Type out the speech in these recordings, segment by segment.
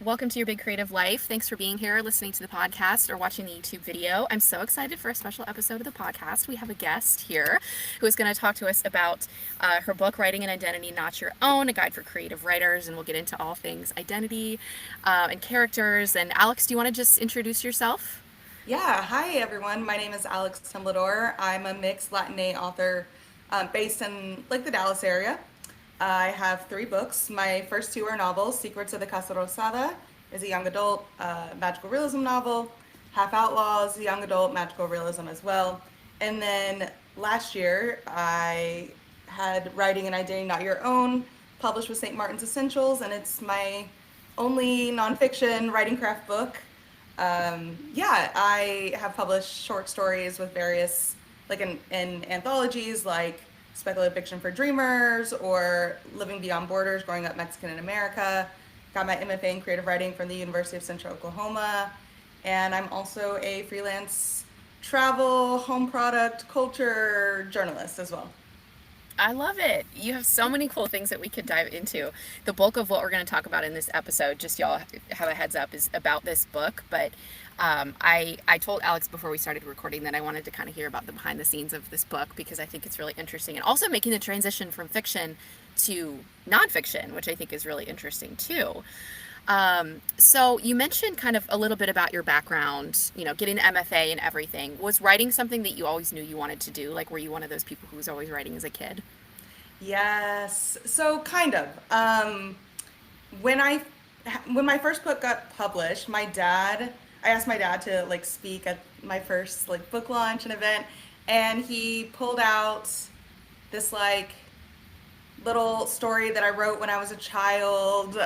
Welcome to Your Big Creative Life. Thanks for being here, listening to the podcast, or watching the YouTube video. I'm so excited for a special episode of the podcast. We have a guest here who is going to talk to us about her book, Writing an Identity Not Your Own, a guide for creative writers, and we'll get into all things identity and characters. And Alex, do you want to just introduce yourself? Yeah, hi everyone. My name is Alex Temblador. I'm a mixed Latine author based in like the Dallas area. I have three books. My first two are novels. Secrets of the Casa Rosada is a young adult magical realism novel. Half Outlaws, a young adult magical realism as well. And then last year I had Writing an Identity Not Your Own published with St. Martin's Essentials, and it's my only nonfiction writing craft book. Yeah, I have published short stories with various, like in anthologies like Speculative Fiction for Dreamers or Living Beyond Borders, Growing Up Mexican in America. Got my MFA in creative writing from the University of Central Oklahoma. And I'm also a freelance travel, home product, culture journalist as well. I love it. You have so many cool things that we could dive into. The bulk of what we're going to talk about in this episode, just y'all have a heads up, is about this book. But I told Alex before we started recording that I wanted to kind of hear about the behind the scenes of this book because I think it's really interesting, and also making the transition from fiction to nonfiction, which I think is really interesting too. So you mentioned kind of a little bit about your background, getting an MFA and everything. Was writing something that you always knew you wanted to do? Like, were you one of those people who was always writing as a kid? Yes, so kind of. When I when my first book got published, I asked my dad to like speak at my first like book launch and event, and he pulled out this like little story that I wrote when I was a child.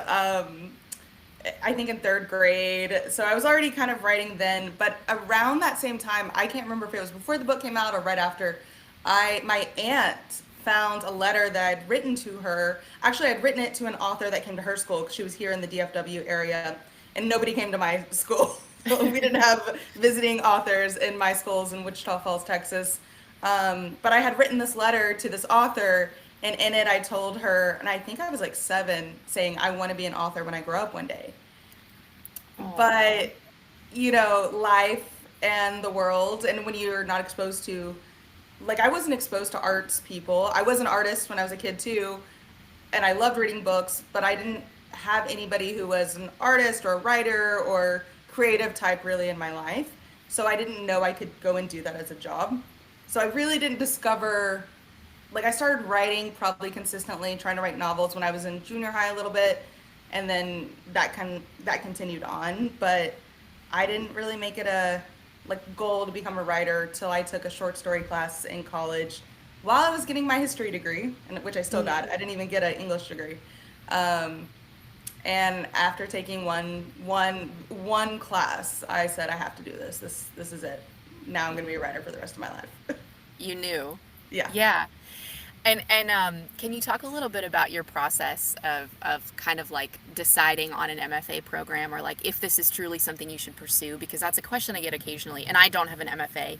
I think in third grade. So I was already kind of writing then, but around that same time, I can't remember if it was before the book came out or right after, my aunt found a letter that I'd written to her. Actually, I'd written it to an author that came to her school because she was here in the DFW area, and nobody came to my school. We didn't have visiting authors in my schools in Wichita Falls, Texas. But I had written this letter to this author, and in it I told her, and I think I was like 7, saying I want to be an author when I grow up one day. Oh, But life and the world, and when you're not exposed to, like, I wasn't exposed to arts people. I was an artist when I was a kid too, and I loved reading books, but I didn't have anybody who was an artist or a writer or creative type really in my life. So I didn't know I could go and do that as a job. So I really didn't discover, like, I started writing probably consistently, trying to write novels when I was in junior high a little bit, and then that continued on. But I didn't really make it a like goal to become a writer till I took a short story class in college while I was getting my history degree, and which I still got. I didn't even get an English degree. Um, and after taking one class, I said I have to do this. This is it. Now I'm going to be a writer for the rest of my life. you knew. Yeah. Yeah. And can you talk a little bit about your process of kind of like deciding on an MFA program, or like if this is truly something you should pursue? Because that's a question I get occasionally, and I don't have an MFA.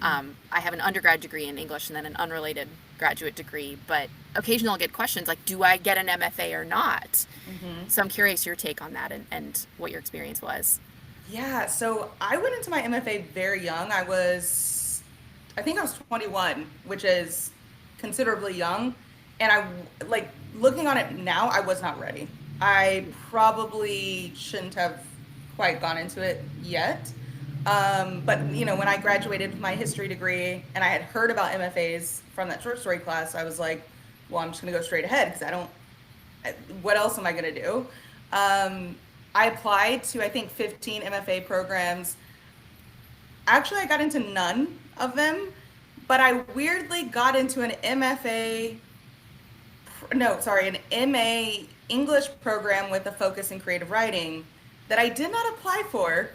I have an undergrad degree in English and then an unrelated graduate degree, but occasionally I'll get questions like, do I get an MFA or not? Hmm. So I'm curious your take on that and what your experience was. Yeah, so I went into my MFA very young. I think I was 21, which is considerably young. And like, looking on it now, I was not ready. I probably shouldn't have quite gone into it yet. But, when I graduated with my history degree and I had heard about MFAs from that short story class, I was like, well, I'm just going to go straight ahead because what else am I going to do? Um, I applied to, I think, 15 MFA programs. Actually, I got into none of them, but I weirdly got into an MFA, no, sorry, an MA English program with a focus in creative writing that I did not apply for.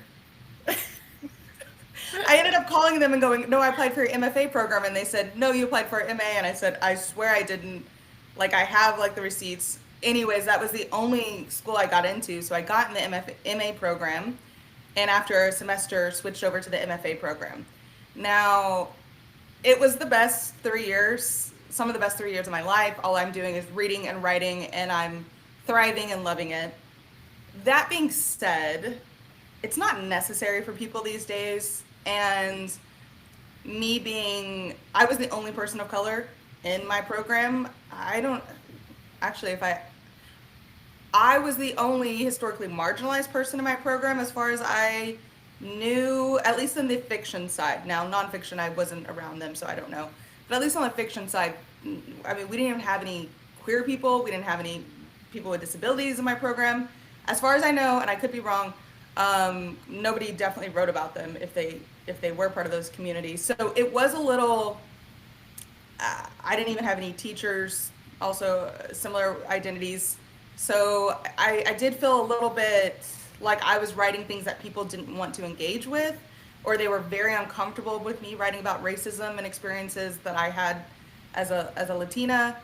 I ended up calling them and going, no, I applied for your MFA program. And they said, no, you applied for MA. And I said, I swear I didn't. Like, I have like the receipts. Anyways, that was the only school I got into. So I got in the MA program. And after a semester, switched over to the MFA program. Now, it was the best 3 years, some of the best 3 years of my life. All I'm doing is reading and writing, and I'm thriving and loving it. That being said, it's not necessary for people these days. And I was the only person of color in my program. I don't, actually, if I was the only historically marginalized person in my program as far as I knew, at least in the fiction side. Now, nonfiction, I wasn't around them, so I don't know. But at least on the fiction side, I mean, we didn't even have any queer people. We didn't have any people with disabilities in my program. As far as I know, and I could be wrong, nobody definitely wrote about them if they were part of those communities. So it was a little. I didn't even have any teachers, also similar identities. So I did feel a little bit like I was writing things that people didn't want to engage with, or they were very uncomfortable with me writing about racism and experiences that I had as a Latina.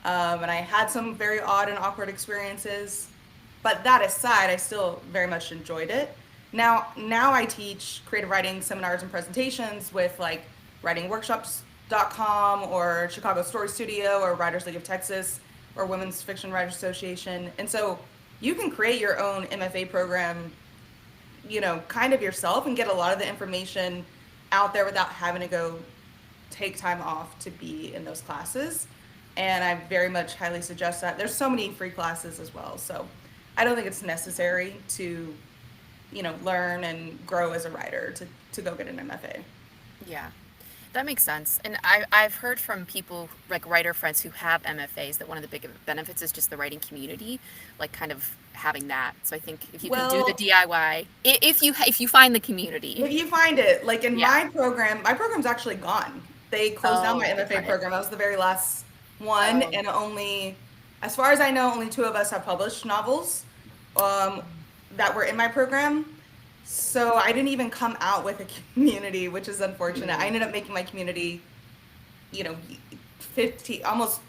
And I had some very odd and awkward experiences. But that aside, I still very much enjoyed it. Now I teach creative writing seminars and presentations with like writingworkshops.com or Chicago Story Studio or Writers League of Texas or Women's Fiction Writers Association. And so you can create your own MFA program, kind of yourself and get a lot of the information out there without having to go take time off to be in those classes. And I very much highly suggest that. There's so many free classes as well. So I don't think it's necessary to, learn and grow as a writer to go get an MFA. Yeah, that makes sense. And I've heard from people, like writer friends who have MFAs, that one of the big benefits is just the writing community, like kind of having that. So I think if you can do the Well, DIY, if you find the community. if you find it, like in Yeah. my program's actually gone. They closed down my Oh, MFA got it. program. I was the very last one, Oh, and as far as I know, only two of us have published novels um, that were in my program. So I didn't even come out with a community, which is unfortunate. I mm, ended up making my community, you know, 15, almost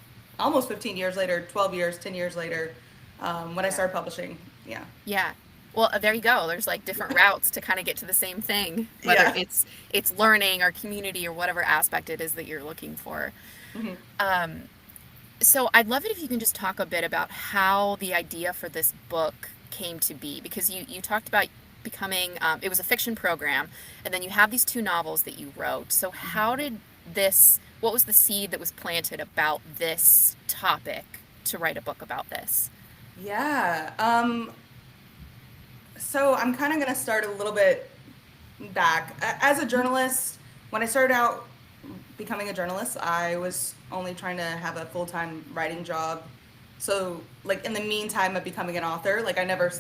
15 years later, 12 years, 10 years later, when I yeah. started publishing. Yeah. Yeah. Well, there you go. There's like different routes to kind of get to the same thing, whether Yeah. it's learning or community or whatever aspect it is that you're looking for. Hmm. Um, so I'd love it if you can just talk a bit about how the idea for this book came to be, because you talked about becoming it was a fiction program, and then you have these two novels that you wrote. So how did what was the seed that was planted about this topic to write a book about this? Yeah. So I'm kind of going to start a little bit back. As a journalist, when I started out becoming a journalist, I was only trying to have a full-time writing job. So, like in the meantime of becoming an author, like I never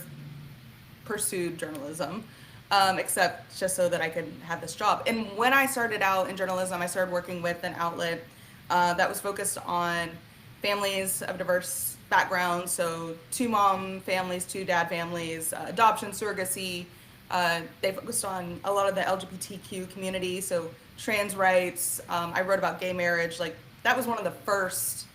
pursued journalism, except just so that I could have this job. And when I started out in journalism, I started working with an outlet that was focused on families of diverse backgrounds. So, two mom families, two dad families, adoption, surrogacy. They focused on a lot of the LGBTQ community, so trans rights. I wrote about gay marriage. Like, that was one of the first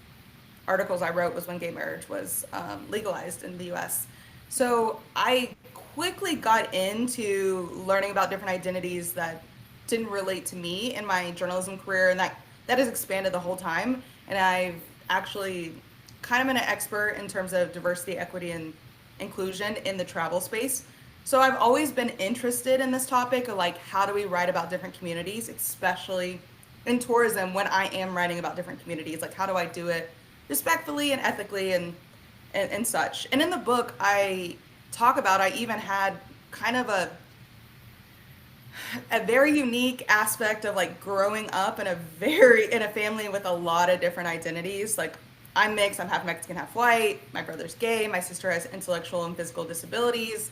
articles I wrote was when gay marriage was legalized in the US. So I quickly got into learning about different identities that didn't relate to me in my journalism career, and that has expanded the whole time. And I've actually kind of been an expert in terms of diversity, equity, and inclusion in the travel space. So I've always been interested in this topic of like how do we write about different communities, especially in tourism when I am writing about different communities. Like how do I do it respectfully and ethically and such. And in the book I even had kind of a very unique aspect of like growing up in a family with a lot of different identities. Like I'm mixed, I'm half Mexican, half white. My brother's gay, my sister has intellectual and physical disabilities.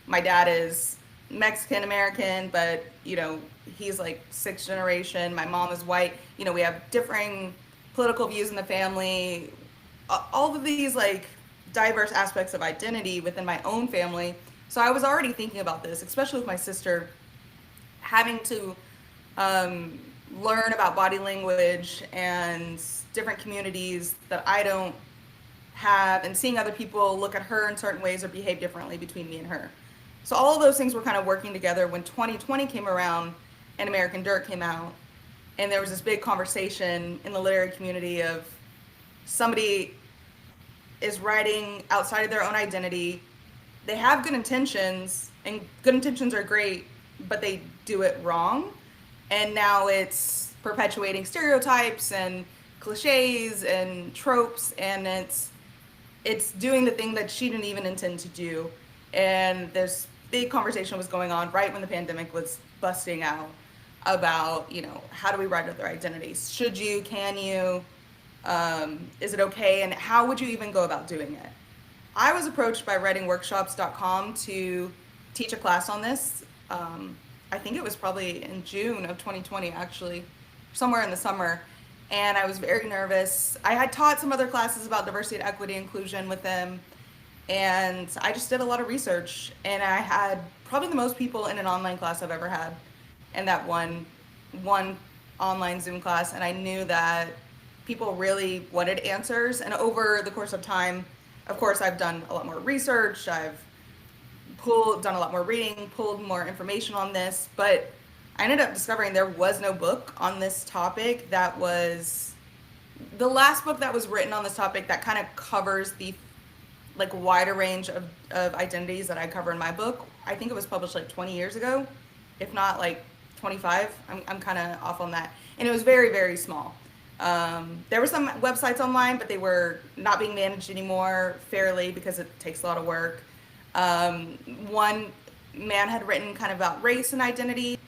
My dad is Mexican American, but he's like sixth generation. My mom is white. We have differing political views in the family. All of these like diverse aspects of identity within my own family. So I was already thinking about this, especially with my sister having to um, learn about body language and different communities that I don't have, and seeing other people look at her in certain ways or behave differently between me and her. So all of those things were kind of working together when 2020 came around and American Dirt came out. And there was this big conversation in the literary community of somebody is writing outside of their own identity, they have good intentions, and good intentions are great, but they do it wrong. And now it's perpetuating stereotypes and cliches and tropes, and it's doing the thing that she didn't even intend to do. And this big conversation was going on right when the pandemic was busting out about, how do we write other identities? Should you? Can you? Is it okay? And how would you even go about doing it? I was approached by writingworkshops.com to teach a class on this. I think it was probably in June of 2020, actually, somewhere in the summer. And I was very nervous. I had taught some other classes about diversity and equity inclusion with them. And I just did a lot of research. And I had probably the most people in an online class I've ever had in that one online Zoom class. And I knew that people really wanted answers. And over the course of time, of course, I've done a lot more research. I've done a lot more reading, pulled more information on this, but I ended up discovering there was no book on this topic that was the last book that was written on this topic that kind of covers the like wider range of identities that I cover in my book. I think it was published like 20 years ago, if not like 25. I'm kind of off on that. And it was very, very small. There were some websites online, but they were not being managed anymore fairly because it takes a lot of work. One man had written kind of about race and identity,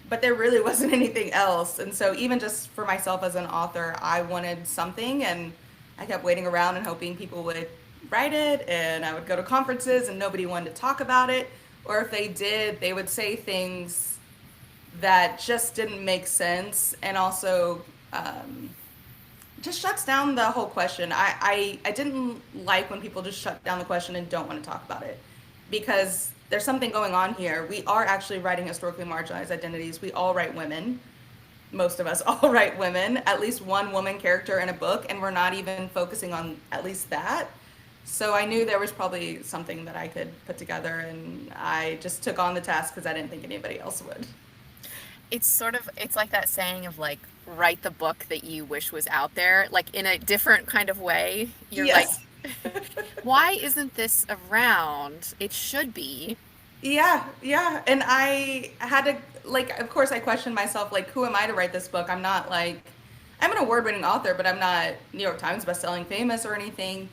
but there really wasn't anything else. And so even just for myself as an author, I wanted something, and I kept waiting around and hoping people would write it, and I would go to conferences and nobody wanted to talk about it. Or if they did, they would say things that just didn't make sense, and also just shuts down the whole question. I didn't like when people just shut down the question and don't want to talk about it, because there's something going on here. We are actually writing historically marginalized identities. We all write women. Most of us all write women, at least one woman character in a book, and we're not even focusing on at least that. So I knew there was probably something that I could put together, and I just took on the task because I didn't think anybody else would. It's like that saying of like, write the book that you wish was out there, like in a different kind of way. You're like, Yes. why isn't this around? It should be. Yeah, yeah. And I had to, like, of course, I questioned myself, like, who am I to write this book? I'm not like, I'm an award-winning author, but I'm not New York Times bestselling famous or anything.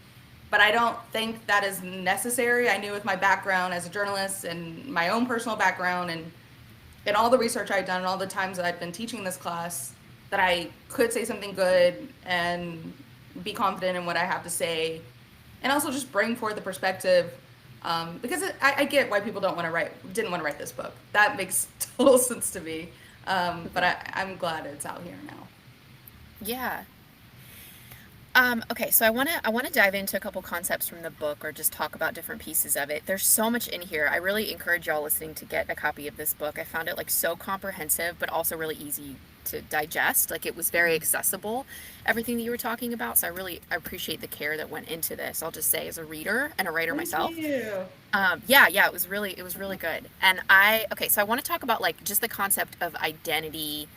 But I don't think that is necessary. I knew with my background as a journalist and my own personal background and all the research I've done and all the times that I've been teaching this class, that I could say something good and be confident in what I have to say, and also just bring forth the perspective. Because I get why people didn't want to write this book. That makes total sense to me. But I'm glad it's out here now. Yeah. Okay, so I wanna dive into a couple concepts from the book, or just talk about different pieces of it. There's so much in here. I really encourage y'all listening to get a copy of this book. I found it like so comprehensive, but also really easy to digest. Like, it was very accessible, everything that you were talking about. So I appreciate the care that went into this. I'll just say, as a reader and a writer Thank myself. you. Yeah, it was really good. And okay, so I want to talk about like just the concept of identity.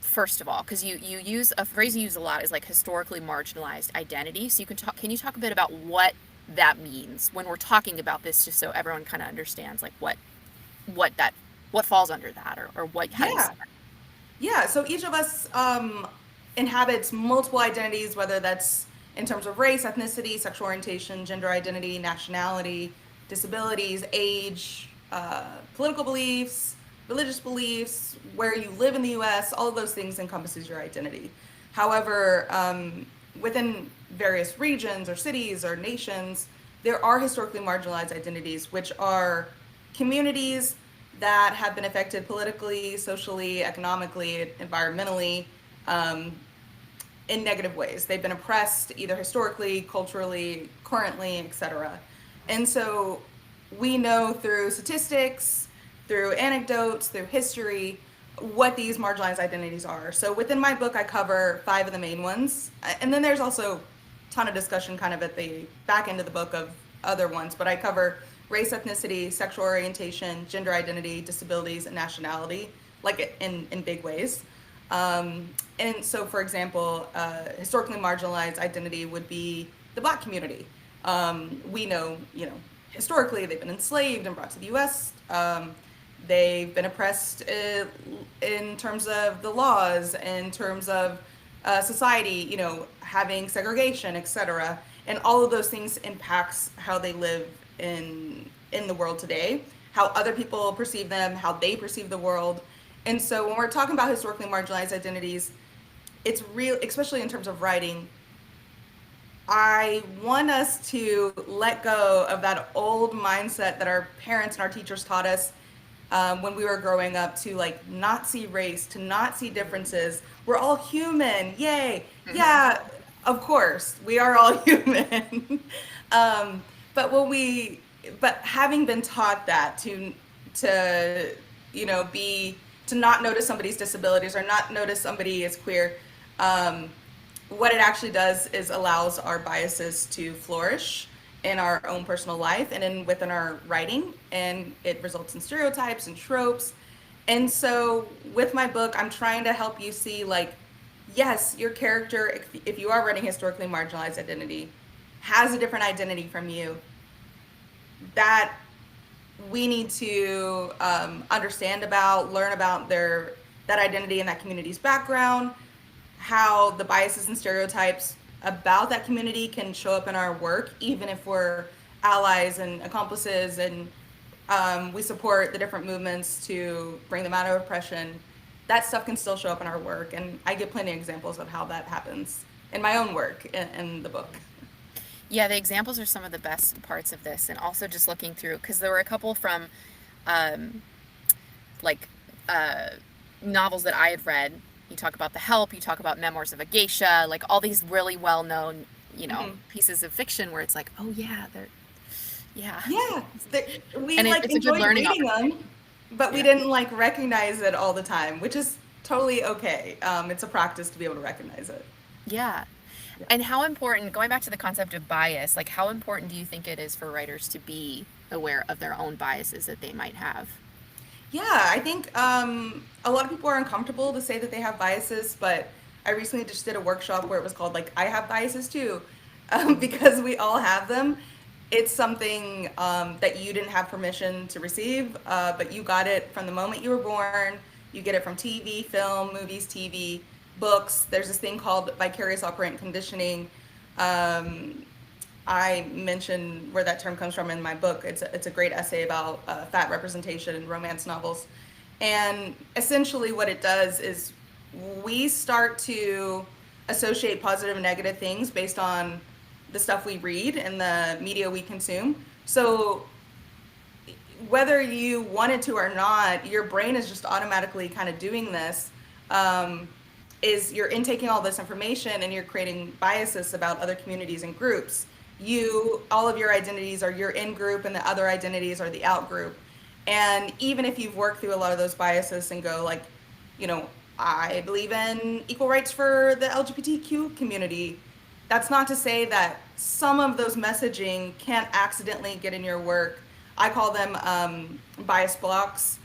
First of all, because you use a phrase you use a lot, is like historically marginalized identity. So can you talk a bit about what that means when we're talking about this, just so everyone kind of understands like what falls under that, or what, how do you see Yeah. Yeah. So each of us inhabits multiple identities, whether that's in terms of race, ethnicity, sexual orientation, gender identity, nationality, disabilities, age, political beliefs, religious beliefs, where you live in the US, all of those things encompasses your identity. However, within various regions or cities or nations, there are historically marginalized identities, which are communities that have been affected politically, socially, economically, environmentally, um, in negative ways. They've been oppressed either historically, culturally, currently, etc. And so we know through statistics, through anecdotes, through history, what these marginalized identities are. So within my book, I cover 5 of the main ones. And then there's also a ton of discussion kind of at the back end of the book of other ones, but I cover race, ethnicity, sexual orientation, gender identity, disabilities, and nationality, like in big ways. And so, for example, historically marginalized identity would be the Black community. We know, historically they've been enslaved and brought to the U.S. They've been oppressed in terms of the laws, in terms of society, having segregation, etc. And all of those things impacts how they live in the world today, how other people perceive them, how they perceive the world. And so when we're talking about historically marginalized identities, it's real, especially in terms of writing. I want us to let go of that old mindset that our parents and our teachers taught us when we were growing up, to like not see race, to not see differences. We're all human. Yay. Hmm. Yeah, of course, we are all human. um, but when we, but having been taught that to, be, to not notice somebody's disabilities or not notice somebody is queer, um, what it actually does is allows our biases to flourish in our own personal life and within our writing, and it results in stereotypes and tropes. And so with my book, I'm trying to help you see, like, yes, your character, if you are writing historically marginalized identity, has a different identity from you, that we need to understand about, learn about that identity and that community's background, how the biases and stereotypes about that community can show up in our work, even if we're allies and accomplices, and we support the different movements to bring them out of oppression. That stuff can still show up in our work, and I give plenty of examples of how that happens in my own work in the book. Yeah, the examples are some of the best parts of this, and also just looking through, because there were a couple from um, like uh, novels that I had read. You talk about The Help, you talk about Memoirs of a Geisha, like all these really well known, Mhm. pieces of fiction where it's like, oh yeah, they're, yeah. Yeah, we And like it's a good enjoyed learning reading opportunity. them, but we Yeah. didn't like recognize it all the time, which is totally okay. It's a practice to be able to recognize it. Yeah. Yeah. And how important, going back to the concept of bias, like how important do you think it is for writers to be aware of their own biases that they might have? Yeah, I think a lot of people are uncomfortable to say that they have biases, but I recently just did a workshop where it was called like I have biases too, because we all have them. It's something that you didn't have permission to receive, but you got it from the moment you were born. You get it from TV, film, movies, TV, books. There's this thing called vicarious operant conditioning. Um, I mention where that term comes from in my book. It's a great essay about fat representation in romance novels. And essentially, what it does is we start to associate positive and negative things based on the stuff we read and the media we consume. So, whether you wanted to or not, your brain is just automatically kind of doing this. Um, is you're intaking all this information and you're creating biases about other communities and groups. All of your identities are your in group, and the other identities are the out group. And even if you've worked through a lot of those biases and go like, you know, I believe in equal rights for the LGBTQ community, that's not to say that some of those messaging can't accidentally get in your work. I call them bias blocks,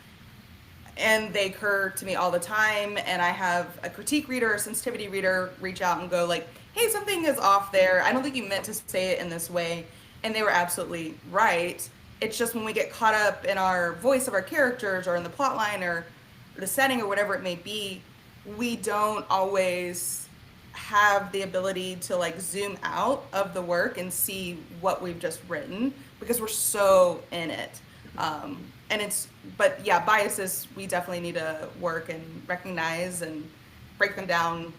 and they occur to me all the time. And I have a critique reader, a sensitivity reader reach out and go like, hey, something is off there. I don't think you meant to say it in this way. And they were absolutely right. It's just when we get caught up in our voice of our characters or in the plot line or the setting or whatever it may be, we don't always have the ability to like zoom out of the work and see what we've just written because we're so in it. And but yeah, biases we definitely need to work and recognize and break them down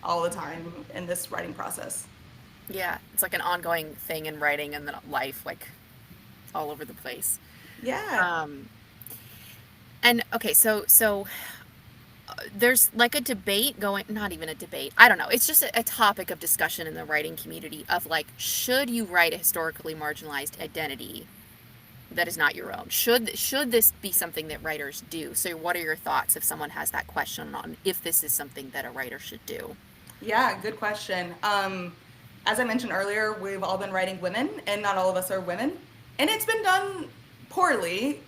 all the time in this writing process. Yeah, it's like an ongoing thing in writing and then life, like all over the place. Yeah. Um, and okay, so there's like a debate going, not even a debate, I don't know, it's just a topic of discussion in the writing community of like, should you write a historically marginalized identity that is not your own? Should this be something that writers do? So what are your thoughts if someone has that question on if this is something that a writer should do? Yeah, good question. As I mentioned earlier, we've all been writing women, and not all of us are women, and it's been done poorly.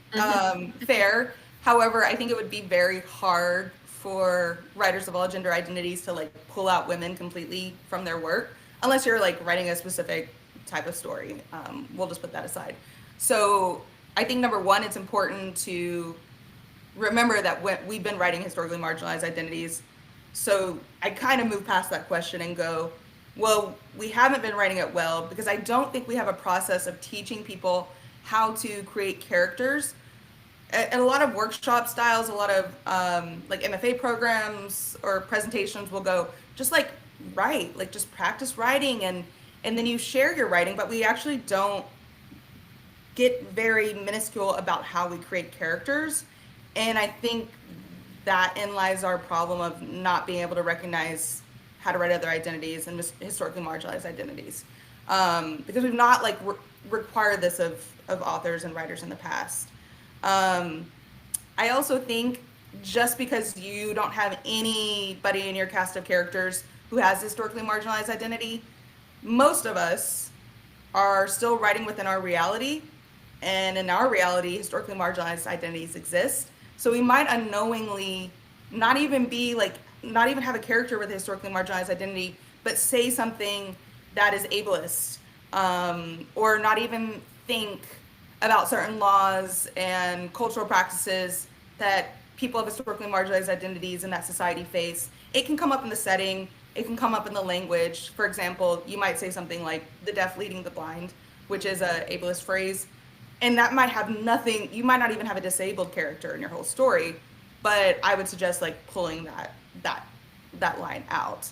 Fair. However, I think it would be very hard for writers of all gender identities to like pull out women completely from their work, unless you're like writing a specific type of story. We'll just put that aside. So I think number one, it's important to remember that when we've been writing historically marginalized identities. So I kind of move past that question and go, well, we haven't been writing it well because I don't think we have a process of teaching people how to create characters. And a lot of workshop styles, a lot of like MFA programs or presentations will go just like write, like just practice writing, and then you share your writing, but we actually don't get very minuscule about how we create characters. And I think that in lies our problem of not being able to recognize how to write other identities and historically marginalized identities. Because we've not like required this of authors and writers in the past. I also think just because you don't have anybody in your cast of characters who has historically marginalized identity, most of us are still writing within our reality. And in our reality, historically marginalized identities exist. So we might unknowingly not even be like, not even have a character with a historically marginalized identity, but say something that is ableist, or not even think about certain laws and cultural practices that people of historically marginalized identities in that society face. It can come up in the setting, it can come up in the language. For example, you might say something like the deaf leading the blind, which is a ableist phrase. And that might have nothing, you might not even have a disabled character in your whole story, but I would suggest like pulling that line out.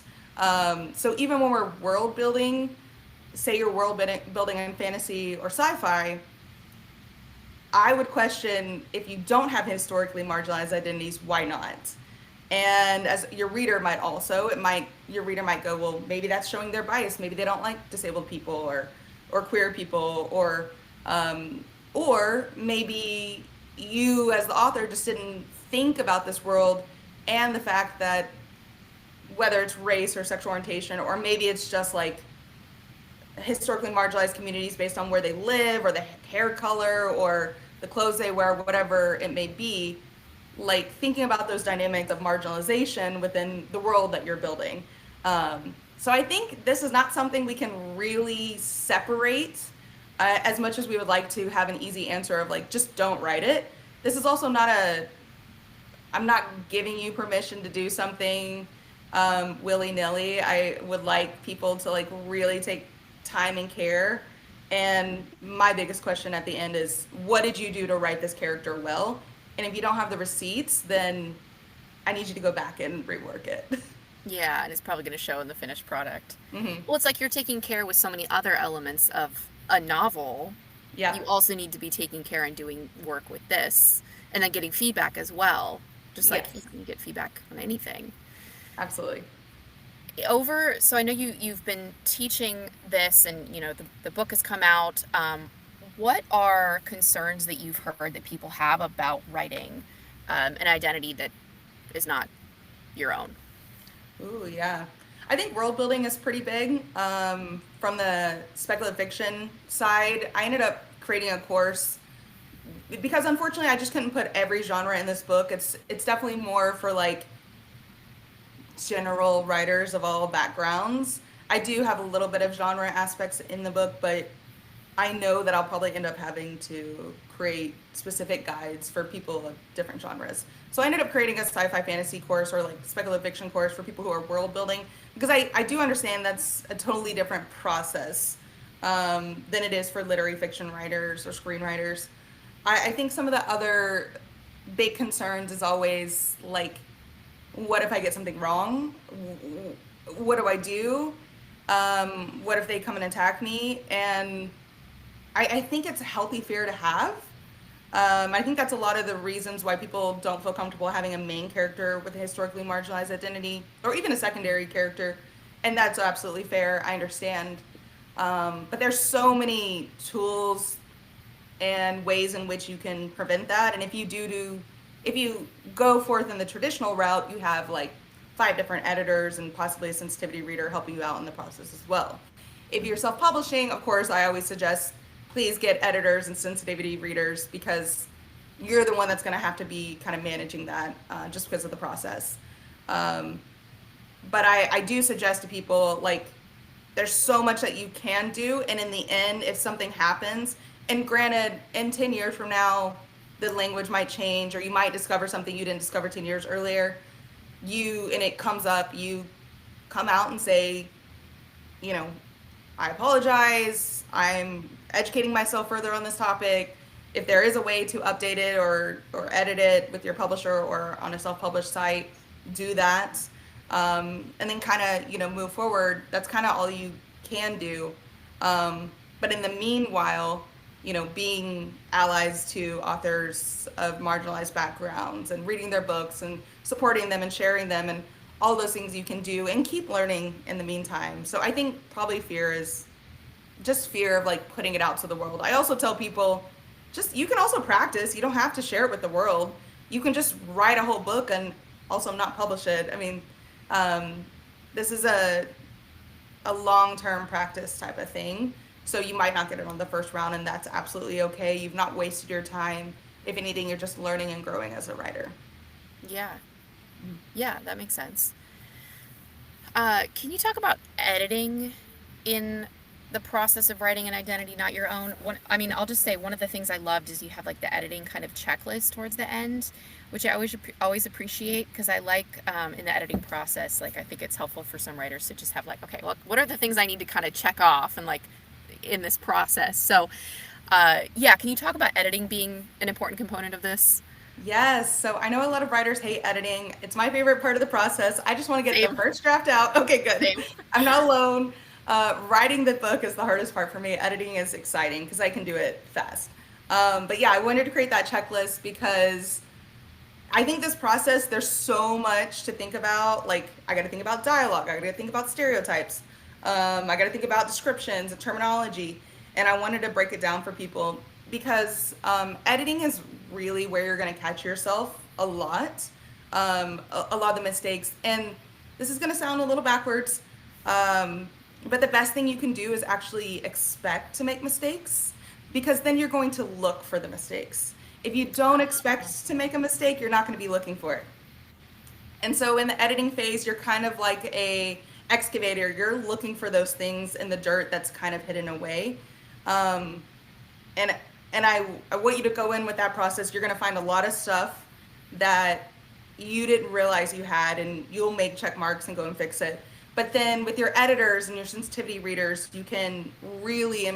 So even when we're world building, say you're world building in fantasy or sci-fi, I would question if you don't have historically marginalized identities, why not? And as your reader might also, your reader might go, well, maybe that's showing their bias. Maybe they don't like disabled people or queer people, or maybe you as the author just didn't think about this world and the fact that whether it's race or sexual orientation, or maybe it's just like historically marginalized communities based on where they live or the hair color or the clothes they wear, whatever it may be, like thinking about those dynamics of marginalization within the world that you're building. So I think this is not something we can really separate, as much as we would like to have an easy answer of like, just don't write it. This is also not I'm not giving you permission to do something willy-nilly. I would like people to like really take time and care. And my biggest question at the end is, what did you do to write this character well? And if you don't have the receipts, then I need you to go back and rework it. Yeah, and it's probably going to show in the finished product. Mm-hmm. Well, it's like you're taking care with so many other elements of a novel. Yeah, You also need to be taking care and doing work with this, and then getting feedback as well. Just like yes, you get feedback on anything. absolutely. So I know you've been teaching this, and the book has come out. What are concerns that you've heard that people have about writing an identity that is not your own? Ooh, yeah. I think world building is pretty big. From the speculative fiction side, I ended up creating a course because unfortunately I just couldn't put every genre in this book. It's definitely more for like general writers of all backgrounds. I do have a little bit of genre aspects in the book, but I know that I'll probably end up having to create specific guides for people of different genres. So I ended up creating a sci-fi fantasy course or like speculative fiction course for people who are world building, because I do understand that's a totally different process than it is for literary fiction writers or screenwriters. I think some of the other big concerns is always like, what if I get something wrong? What do I do? What if they come and attack me? And I think it's a healthy fear to have. I think that's a lot of the reasons why people don't feel comfortable having a main character with a historically marginalized identity, or even a secondary character, and that's absolutely fair. I understand, but there's so many tools and ways in which you can prevent that. And if you go forth in the traditional route, you have like 5 different editors and possibly a sensitivity reader helping you out in the process as well. If you're self-publishing, of course, I always suggest please get editors and sensitivity readers, because you're the one that's going to have to be kind of managing that, just because of the process. But I do suggest to people, like, there's so much that you can do, and in the end, if something happens And granted, in 10 years from now, the language might change, or you might discover something you didn't discover 10 years earlier. And it comes up, you come out and say, you know, I apologize. I'm educating myself further on this topic. If there is a way to update it or edit it with your publisher or on a self-published site, do that. And then kind of, move forward. That's kind of all you can do. But in the meanwhile, being allies to authors of marginalized backgrounds and reading their books and supporting them and sharing them and all those things you can do and keep learning in the meantime. So I think probably fear is just fear of like putting it out to the world. I also tell people, just you can also practice. You don't have to share it with the world. You can just write a whole book and also not publish it. I mean, this is a long-term practice type of thing. So you might not get it on the first round, and that's absolutely okay. You've not wasted your time. If anything, you're just learning and growing as a writer. Yeah. Yeah, that makes sense. Can you talk about editing in the process of writing an identity not your own? I'll just say one of the things I loved is you have like the editing kind of checklist towards the end, which I always appreciate, because I like in the editing process, like I think it's helpful for some writers to just have like, okay, well, what are the things I need to kind of check off and like in this process? So, yeah, can you talk about editing being an important component of this? Yes. So I know a lot of writers hate editing. It's my favorite part of the process. I just want to get the Same. first draft out. Okay, good. Same. I'm not alone. Writing the book is the hardest part for me. Editing is exciting because I can do it fast. But yeah, I wanted to create that checklist because I think this process, there's so much to think about. Like, I got to think about dialogue. I got to think about stereotypes. I got to think about descriptions and terminology. And I wanted to break it down for people because editing is really where you're going to catch yourself a lot. A lot of the mistakes. And this is going to sound a little backwards. But the best thing you can do is actually expect to make mistakes, because then you're going to look for the mistakes. If you don't expect to make a mistake, you're not going to be looking for it. And so in the editing phase, you're kind of like a excavator. You're looking for those things in the dirt that's kind of hidden away. Um, and I want you to go in with that process. You're going to find a lot of stuff that you didn't realize you had, and you'll make check marks and go and fix it. But then with your editors and your sensitivity readers, you can really,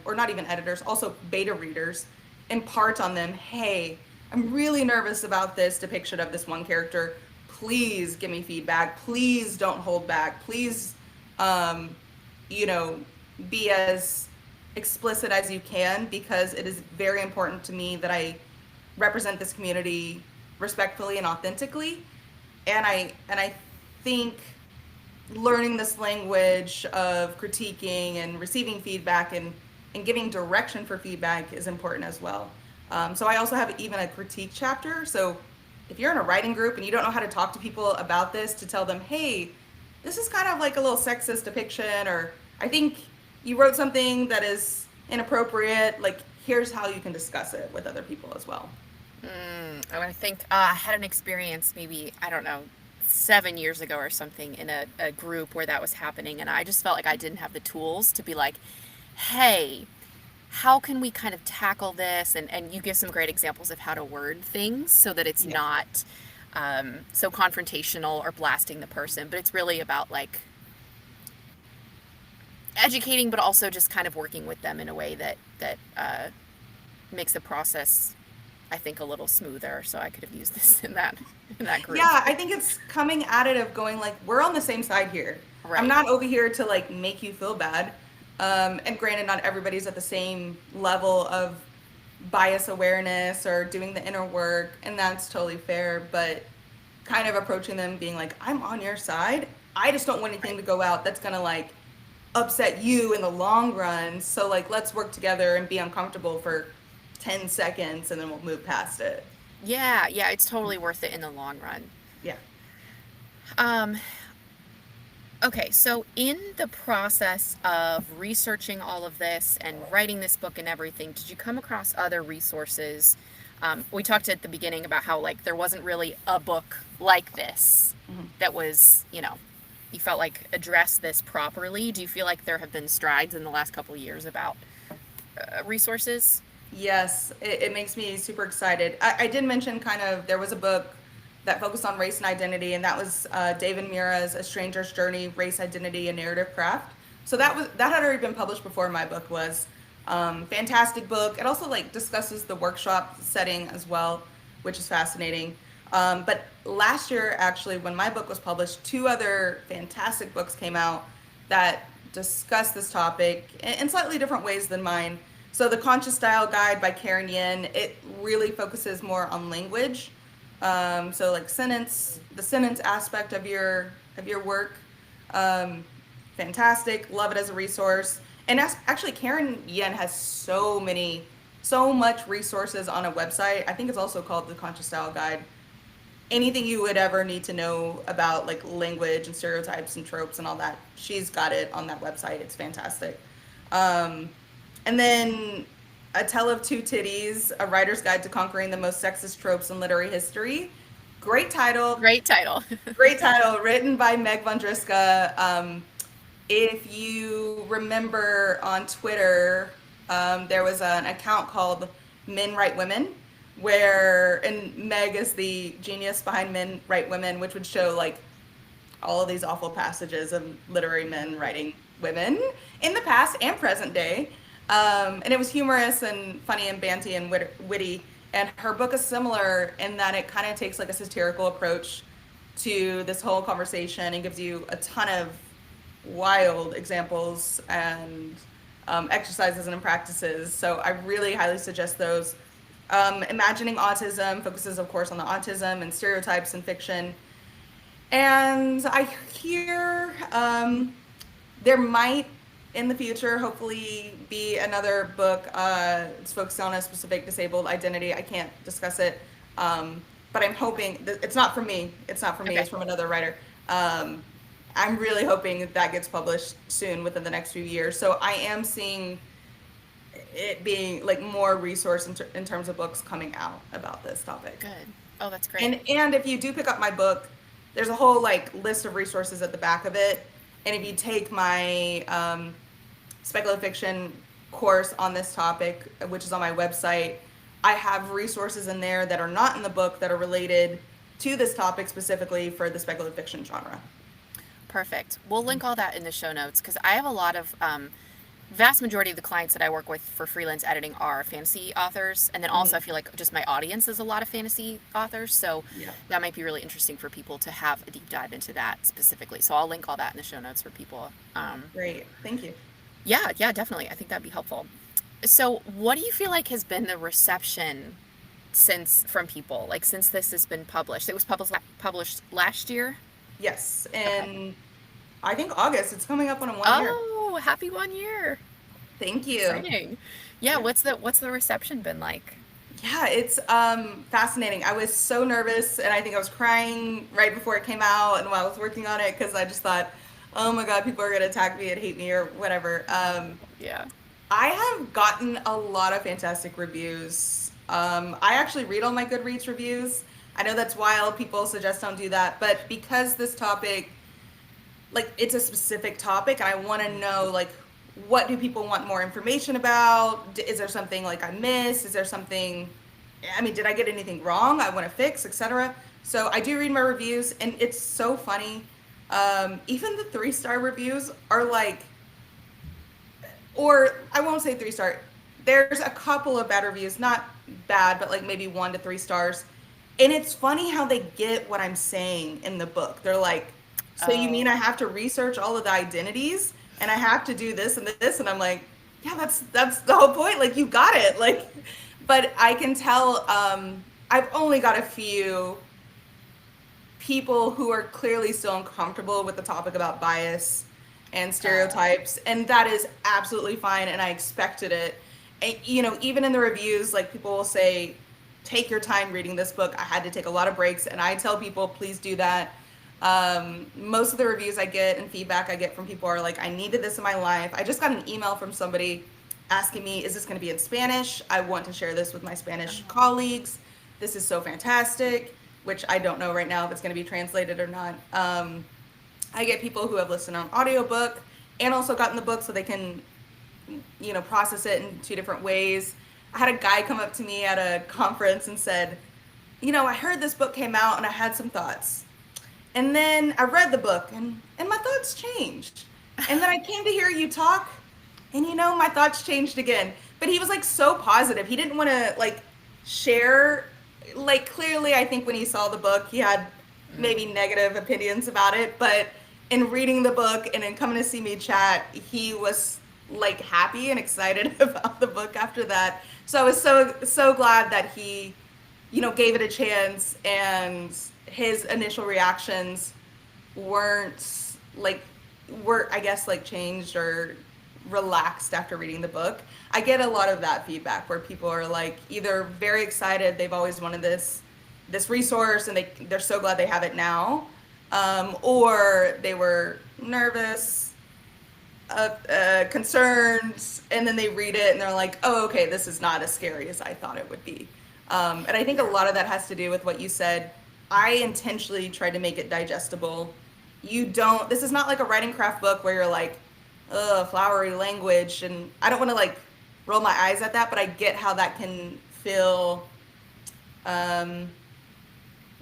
or not even editors, also beta readers, impart on them, hey, I'm really nervous about this depiction of this one character. Please give me feedback. Please don't hold back. Please, um, you know, be as explicit as you can, because it is very important to me that I represent this community respectfully and authentically. And I think learning this language of critiquing and receiving feedback and giving direction for feedback is important as well. So I also have even a critique chapter. So if you're in a writing group and you don't know how to talk to people about this, to tell them, hey, this is kind of like a little sexist depiction, or I think you wrote something that is inappropriate, like here's how you can discuss it with other people as well. I think I had an experience maybe, I don't know, 7 years ago or something in a group where that was happening, and I just felt like I didn't have the tools to be like, hey, how can we kind of tackle this? And you give some great examples of how to word things so that it's Yeah. not so confrontational or blasting the person, but it's really about like educating, but also just kind of working with them in a way that makes the process, I think, a little smoother. So I could have used this in that group. Yeah, I think it's coming at it of going like, we're on the same side here. I'm Right. not over here to like make you feel bad. And granted, not everybody's at the same level of bias awareness or doing the inner work, and that's totally fair. But kind of approaching them being like, I'm on your side. I just don't want anything Right. to go out that's gonna like upset you in the long run. So like, let's work together and be uncomfortable for 10 seconds, and then we'll move past it. Yeah, yeah, it's totally worth it in the long run. Yeah. Um, okay, so in the process of researching all of this and writing this book and everything, did you come across other resources? We talked at the beginning about how like there wasn't really a book like this Mhm. that was, you felt like addressed this properly. Do you feel like there have been strides in the last couple of years about resources? Yes, it makes me super excited. I did mention kind of there was a book that focused on race and identity, and that was David Mira's A Stranger's Journey: Race, Identity, and Narrative Craft. So that had already been published before my book was. Fantastic book. It also like discusses the workshop setting as well, which is fascinating. But last year, actually, when my book was published, two other fantastic books came out that discuss this topic in slightly different ways than mine. So the Conscious Style Guide by Karen Yin, it really focuses more on language. So like the sentence aspect of your work. Um, Fantastic. Love it as a resource. And actually, Karen Yen has so much resources on a website. I think it's also called the Conscious Style Guide. Anything you would ever need to know about like language and stereotypes and tropes and all that, she's got it on that website. It's fantastic. Um, and then A Tale of Two Titties, A Writer's Guide to Conquering the Most Sexist Tropes in Literary History. Great title. Great title. Great title, written by Meg Von Driska. If you remember on Twitter, there was an account called Men Write Women, and Meg is the genius behind Men Write Women, which would show like all of these awful passages of literary men writing women in the past and present day. And it was humorous and funny and banty and witty. And her book is similar in that it kind of takes like a satirical approach to this whole conversation and gives you a ton of wild examples and exercises and practices. So I really highly suggest those. Imagining Autism focuses, of course, on the autism and stereotypes in fiction. And I hear there might, in the future, hopefully be another book. It's focused on a specific disabled identity. I can't discuss it, but I'm hoping it's not from me. It's not from me. Okay. It's from another writer. I'm really hoping that gets published soon within the next few years. So I am seeing it being like more resource in terms of books coming out about this topic. Good. Oh, that's great. And if you do pick up my book, there's a whole like list of resources at the back of it. And if you take my speculative fiction course on this topic, which is on my website, I have resources in there that are not in the book that are related to this topic specifically for the speculative fiction genre. Perfect. We'll link all that in the show notes because I have a lot of vast majority of the clients that I work with for freelance editing are fantasy authors, and then also I feel like just my audience is a lot of fantasy authors, so Yeah. that might be really interesting for people to have a deep dive into that specifically. So I'll link all that in the show notes for people. Great. Thank you. Yeah, definitely. I think that'd be helpful. So, what do you feel like has been the reception from people, like since this has been published? It was published last year. Yes. Okay. And I think August. It's coming up on a 1 year. Oh, happy 1 year! Thank you. Exciting. Yeah, what's the reception been like? Yeah, it's fascinating. I was so nervous, and I think I was crying right before it came out, and while I was working on it, because I just thought, oh my God, people are gonna attack me and hate me or whatever. Yeah. I have gotten a lot of fantastic reviews. I actually read all my Goodreads reviews. I know that's wild. People suggest don't do that, but because this topic, like, it's a specific topic, and I want to know, like, what do people want more information about? Is there something like I missed? Is there something? I mean, did I get anything wrong? I want to fix, etc. So I do read my reviews, and it's so funny. Even the 3-star reviews are like, or I won't say 3-star. There's a couple of bad reviews, not bad, but like maybe 1 to 3 stars. And it's funny how they get what I'm saying in the book. They're like, so you mean I have to research all of the identities and I have to do this and this? And I'm like, yeah, that's the whole point. Like, you got it. Like, but I can tell, I've only got a few people who are clearly still uncomfortable with the topic about bias and stereotypes, and that is absolutely fine, and I expected it. And, you know, even in the reviews, like, people will say, take your time reading this book. I had to take a lot of breaks, and I tell people, please do that. Most of the reviews I get and feedback I get from people are like, I needed this in my life. I just got an email from somebody asking me, is this going to be in Spanish? I want to share this with my Spanish colleagues. This is so fantastic, which I don't know right now if it's going to be translated or not. I get people who have listened on audiobook and also gotten the book so they can process it in two different ways. I had a guy come up to me at a conference and said, I heard this book came out and I had some thoughts. And then I read the book and my thoughts changed. And then I came to hear you talk and my thoughts changed again. But he was like so positive. He didn't want to like share, like clearly I think when he saw the book, he had maybe negative opinions about it, but in reading the book and then coming to see me chat, he was like happy and excited about the book after that. So I was so glad that he gave it a chance, and his initial reactions weren't like were I guess like changed or relaxed after reading the book. I get a lot of that feedback where people are like either very excited, they've always wanted this resource and they're so glad they have it now, or they were nervous, concerned, and then they read it and they're like, oh, okay, this is not as scary as I thought it would be. And I think a lot of that has to do with what you said. I intentionally tried to make it digestible. This is not like a writing craft book where you're like, ugh, flowery language. And I don't want to like roll my eyes at that, but I get how that can feel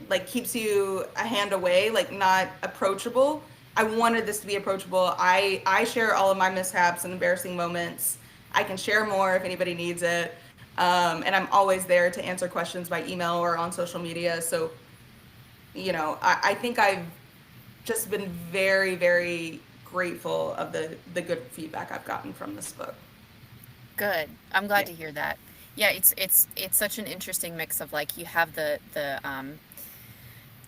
like keeps you a hand away, like not approachable. I wanted this to be approachable. I share all of my mishaps and embarrassing moments. I can share more if anybody needs it. And I'm always there to answer questions by email or on social media. So, I think I've just been very, very grateful of the good feedback I've gotten from this book. Good. I'm glad Yeah. to hear that. Yeah, it's such an interesting mix of like you have the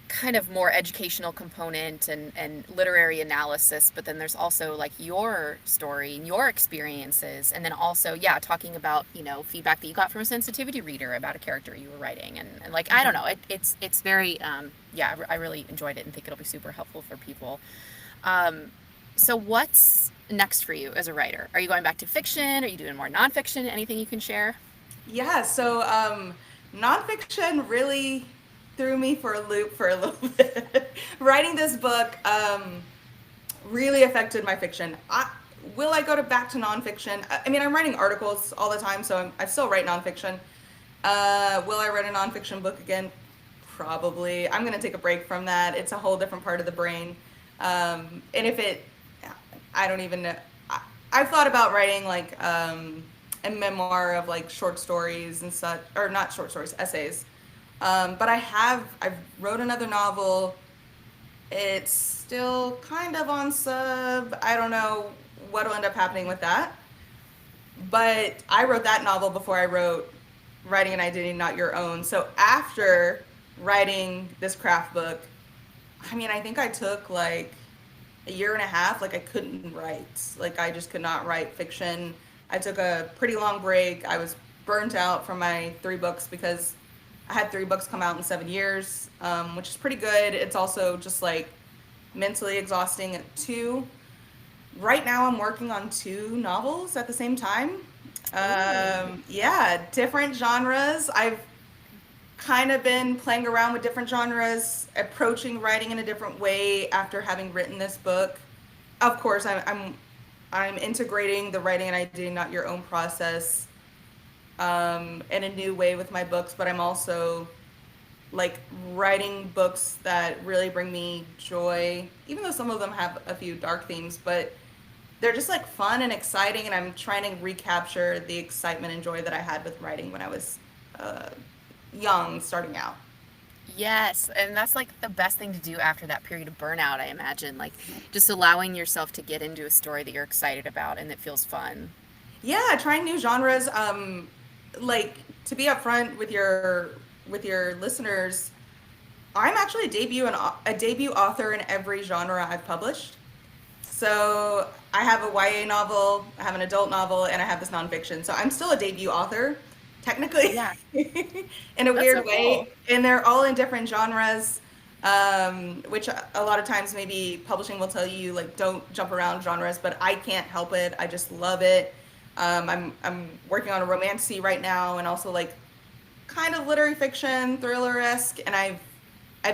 kind of more educational component and literary analysis, but then there's also like your story and your experiences, and then also yeah, talking about feedback that you got from a sensitivity reader about a character you were writing, and like I don't know, it's very yeah, I really enjoyed it and think it'll be super helpful for people. Um, so what's next for you as a writer? Are you going back to fiction? Are you doing more nonfiction? Anything you can share? Yeah, so nonfiction really threw me for a loop for a little bit. Writing this book really affected my fiction. Will I go back to nonfiction? I mean, I'm writing articles all the time, so I still write nonfiction. Will I write a nonfiction book again? Probably. I'm going to take a break from that. It's a whole different part of the brain. And if it, I don't even know. I've thought about writing like a memoir of like short stories and such, or not short stories, essays. But I've wrote another novel. It's still kind of on sub. I don't know what'll end up happening with that. But I wrote that novel before I wrote Writing an Identity Not Your Own. So after writing this craft book, I mean, I think I took like a year and a half. Like I couldn't write. Like I just could not write fiction. I took a pretty long break. I was burnt out from my three books because I had three books come out in 7 years, which is pretty good. It's also just like mentally exhausting at two. Right now, I'm working on two novels at the same time. Ooh. Yeah, different genres. I've kind of been playing around with different genres, approaching writing in a different way after having written this book. Of course, I'm integrating the writing and identity, not your own process, in a new way with my books, but I'm also like writing books that really bring me joy, even though some of them have a few dark themes, but they're just like fun and exciting, and I'm trying to recapture the excitement and joy that I had with writing when I was uh, young, starting out. Yes, and that's like the best thing to do after that period of burnout, I imagine. Like just allowing yourself to get into a story that you're excited about and that feels fun. Yeah, trying new genres. Like to be upfront with your listeners, I'm actually a debut author in every genre I've published. So I have a YA novel, I have an adult novel, and I have this nonfiction. So I'm still a debut author, technically, Yeah, in a that's weird so cool. way. And they're all in different genres, which a lot of times maybe publishing will tell you like don't jump around genres, but I can't help it. I just love it. I'm working on a romantasy right now, and also like kind of literary fiction, thriller-esque, and I've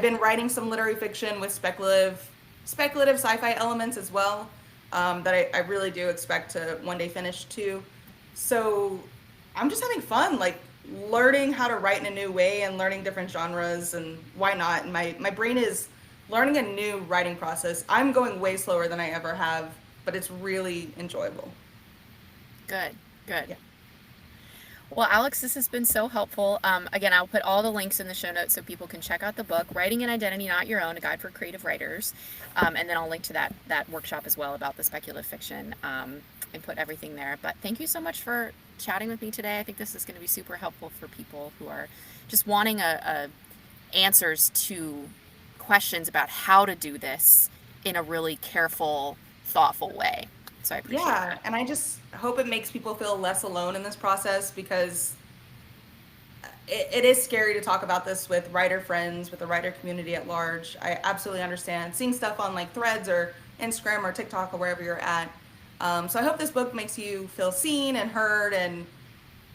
been writing some literary fiction with speculative sci-fi elements as well. that I really do expect to one day finish too. So I'm just having fun, like learning how to write in a new way and learning different genres and why not. And my brain is learning a new writing process. I'm going way slower than I ever have, but it's really enjoyable. Good, good. Yeah. Well, Alex, this has been so helpful. Again, I'll put all the links in the show notes so people can check out the book, Writing an Identity Not Your Own, A Guide for Creative Writers. And then I'll link to that workshop as well about the speculative fiction, and put everything there. But thank you so much for chatting with me today. I think this is going to be super helpful for people who are just wanting answers to questions about how to do this in a really careful, thoughtful way. So I appreciate Yeah, that. and I just hope it makes people feel less alone in this process because it is scary to talk about this with writer friends, with the writer community at large. I absolutely understand seeing stuff on like Threads or Instagram or TikTok or wherever you're at. So I hope this book makes you feel seen and heard. And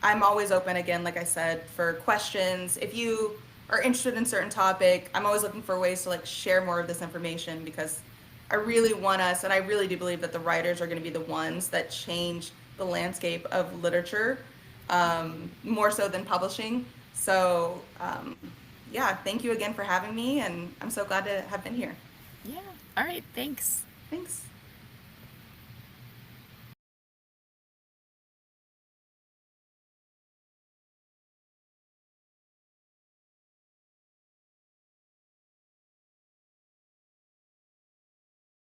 I'm always open again, like I said, for questions. If you are interested in a certain topic, I'm always looking for ways to like share more of this information because I really want us, and I really do believe that the writers are going to be the ones that change the landscape of literature, more so than publishing. So, yeah, thank you again for having me, and I'm so glad to have been here. Yeah. All right. Thanks. Thanks.